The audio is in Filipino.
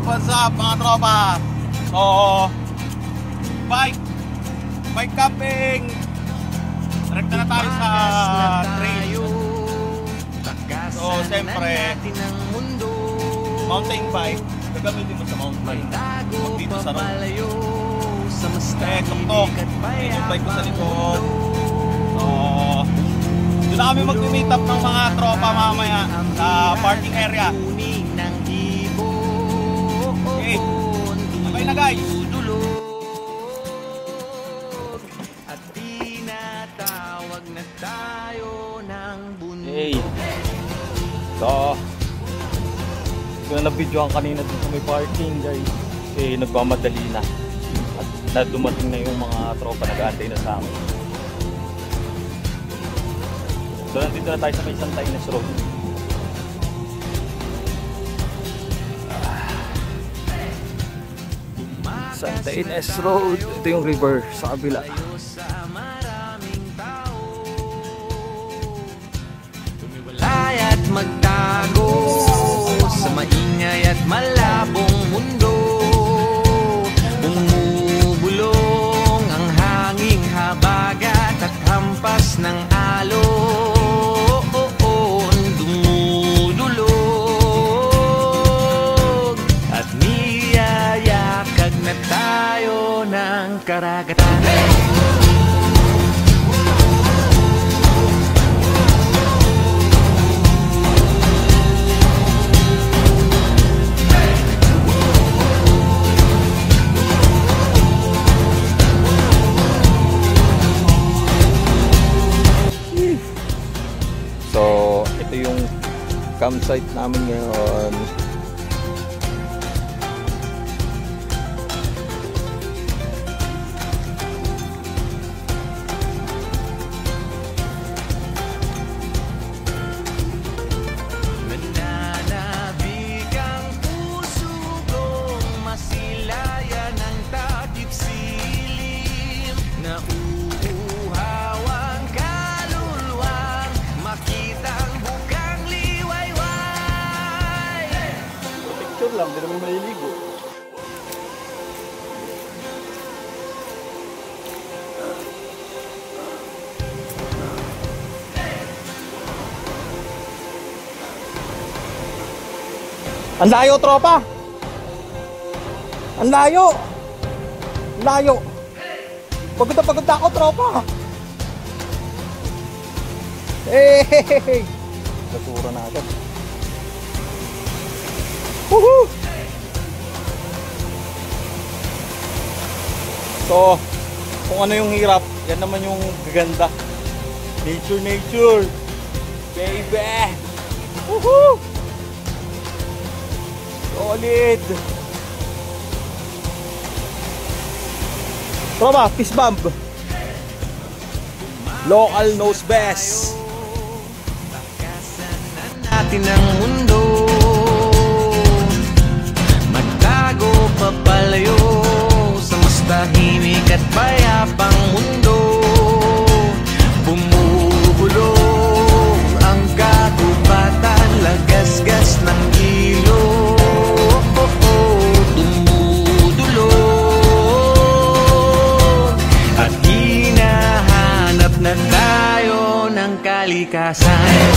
what's up mga tropa? So, bike camping. Direct na tayo sa trail. So, siyempre, mountain bike. Gagamitin mo sa mountain bike. Huwag dito sa road. Tuk-tuk. Yung bike ko sa likod. So, doon na kami mag-meet up ng mga tropa mamaya sa parking area. Okay, okay na guys. Hey, so ko na na-videoan kanina dun sa may parking guys. Eh, nagmamadali na at dumating na yung mga tropa, nag-aantay na sa amin. So nandito na tayo sa may Santa Ines Road. Santa Ines Road. Ito yung river sa kabila. Tumiwalay at magtago sa maingay at malabong mundo. Bumubulong ang hanging habagat at hampas ng alon. Dumudulog at niyayakag na tayo ng karagatan. So, ito yung campsite namin ngayon. Nananabig ang puso kong masilayan ang takip silim na uuhawang kaluluwang makitang bukang liwayway. Picture lang, di naman maliligo. Ang layo, tropa! Ang layo! Layo! Pagod na ako, tropa! Hey! Natura na agad. Woohoo! So, kung ano yung hirap, yan naman yung gaganda. Nature! Baby! Woohoo! Solid! Tropa, fist bump! Local knows best! Natin ang mundo, magtago papalayo sa mas tahimik at payapang mundo. Bumubulong ang kagubatan, lagasgas ng ilog. Dumudulog at hinahanap na tayo ng kalikasan.